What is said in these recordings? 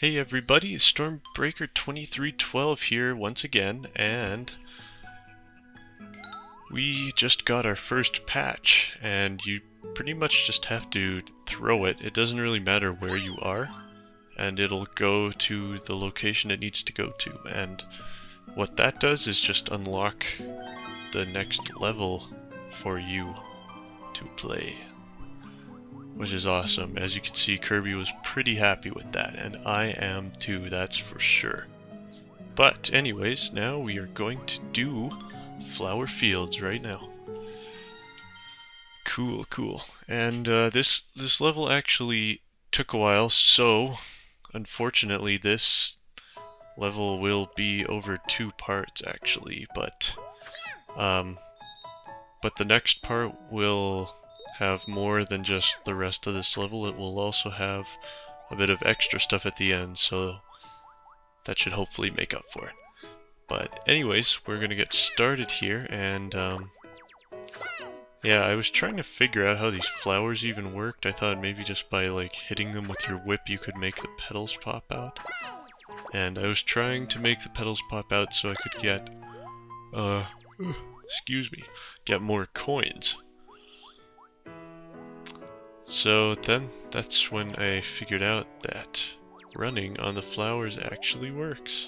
Hey everybody, Stormbreaker 2312 here once again, and we just got our first patch, and you pretty much just have to throw it. It doesn't really matter where you are, and it'll go to the location it needs to go to, and what that does is just unlock the next level for you to play, which is awesome. As you can see, Kirby was pretty happy with that, and I am too, that's for sure. But anyways, now we are going to do Flower Fields right now. Cool. And this level actually took a while, so unfortunately this level will be over 2 parts actually, but the next part will have more than just the rest of this level. It will also have a bit of extra stuff at the end, so that should hopefully make up for it. But anyways, we're gonna get started here, and yeah, I was trying to figure out how these flowers even worked. I thought maybe just by like hitting them with your whip you could make the petals pop out. And I was trying to make the petals pop out so I could get get more coins. So then, that's when I figured out that running on the flowers actually works.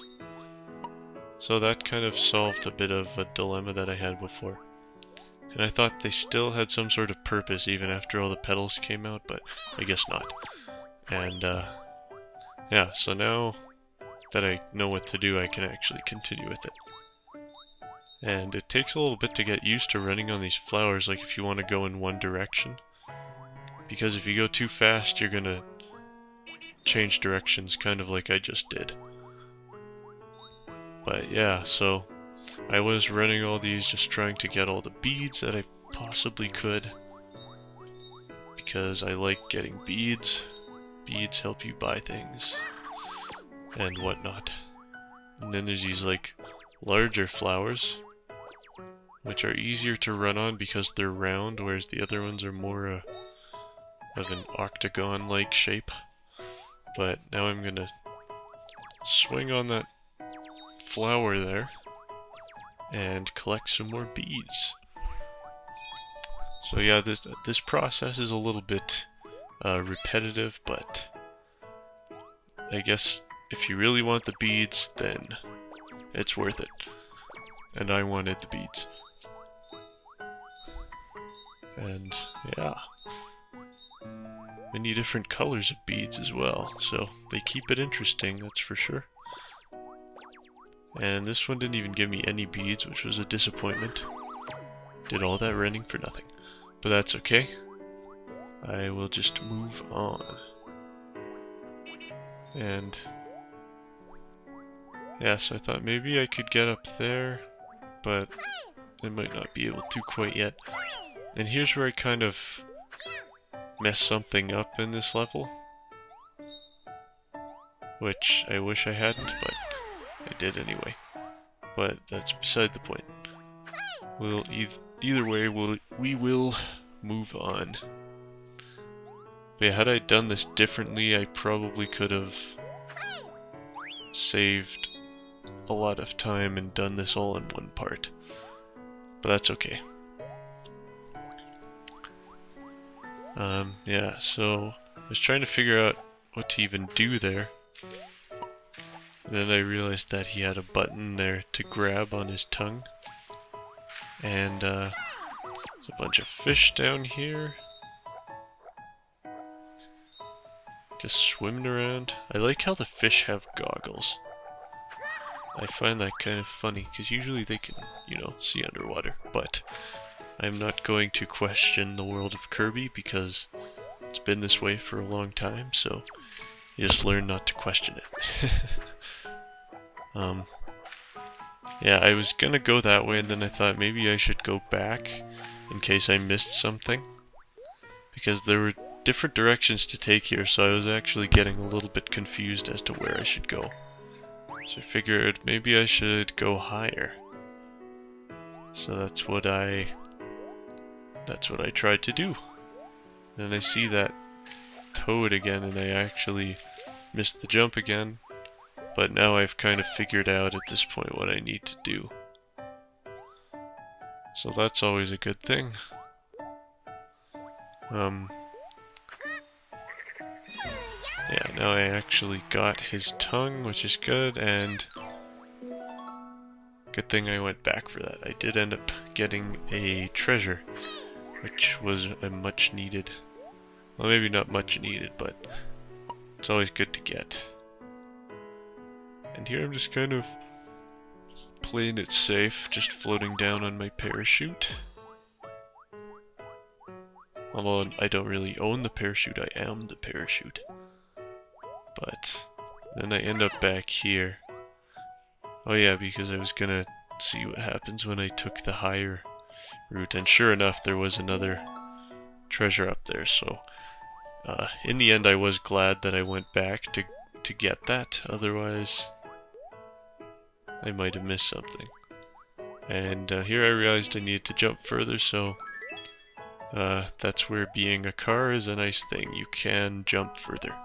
So that kind of solved a bit of a dilemma that I had before. And I thought they still had some sort of purpose even after all the petals came out, but I guess not. And yeah, so now that I know what to do, I can actually continue with it. And it takes a little bit to get used to running on these flowers, like if you want to go in one direction. Because if you go too fast, you're gonna change directions, kind of like I just did. But yeah, so I was running all these just trying to get all the beads that I possibly could. Because I like getting beads. Beads help you buy things and whatnot. And then there's these like larger flowers, which are easier to run on because they're round, whereas the other ones are more of an octagon-like shape. But now I'm gonna swing on that flower there and collect some more beads. So yeah, this process is a little bit repetitive, but I guess if you really want the beads, then it's worth it. And I wanted the beads. And yeah, many different colors of beads as well, so they keep it interesting, that's for sure. And this one didn't even give me any beads, which was a disappointment. Did all that running for nothing. But that's okay. I will just move on. And yeah, so I thought maybe I could get up there, but I might not be able to quite yet. And here's where I kind of mess something up in this level, which I wish I hadn't, but I did anyway. But that's beside the point. We'll either way, we will move on. But yeah, had I done this differently, I probably could have saved a lot of time and done this all in one part. But that's okay. Yeah, so I was trying to figure out what to even do there. Then I realized that he had a button there to grab on his tongue. And there's a bunch of fish down here. Just swimming around. I like how the fish have goggles. I find that kind of funny, because usually they can, you know, see underwater. But I'm not going to question the world of Kirby, because it's been this way for a long time, so you just learn not to question it. Yeah, I was gonna go that way, and then I thought maybe I should go back in case I missed something, because there were different directions to take here, so I was actually getting a little bit confused as to where I should go. So I figured maybe I should go higher. So that's what I tried to do. Then I see that toad again, and I actually missed the jump again. But now I've kind of figured out at this point what I need to do. So that's always a good thing. Yeah, now I actually got his tongue, which is good, and good thing I went back for that. I did end up getting a treasure, which was a much needed, well, maybe not much needed, but it's always good to get. And here I'm just kind of playing it safe, just floating down on my parachute. Although I don't really own the parachute, I am the parachute. But then I end up back here. Oh yeah, because I was gonna see what happens when I took the higher route, and sure enough there was another treasure up there, so in the end I was glad that I went back to get that, otherwise I might have missed something. And here I realized I needed to jump further, so that's where being a car is a nice thing. You can jump further.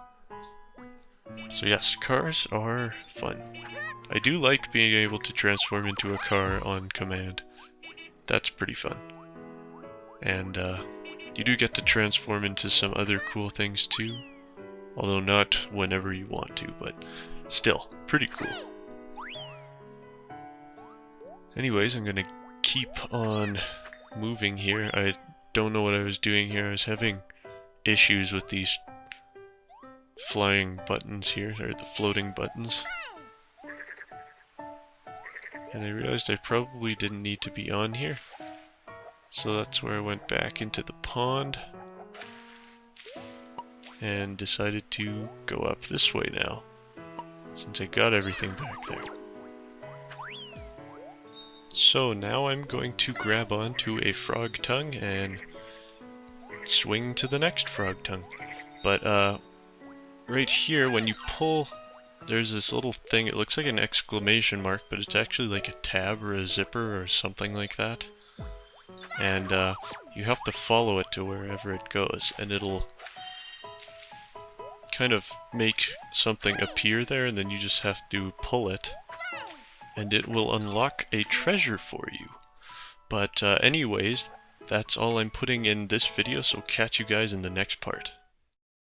So yes, cars are fun. I do like being able to transform into a car on command. That's pretty fun. And you do get to transform into some other cool things too. Although not whenever you want to, but still, pretty cool. Anyways, I'm gonna keep on moving here. I don't know what I was doing here. I was having issues with these flying buttons here, or the floating buttons. And I realized I probably didn't need to be on here. So that's where I went back into the pond and decided to go up this way now, since I got everything back there. So now I'm going to grab onto a frog tongue and swing to the next frog tongue. But right here, when you pull, there's this little thing, it looks like an exclamation mark, but it's actually like a tab or a zipper or something like that. And you have to follow it to wherever it goes, and it'll kind of make something appear there, and then you just have to pull it, and it will unlock a treasure for you. But anyways, that's all I'm putting in this video, so catch you guys in the next part.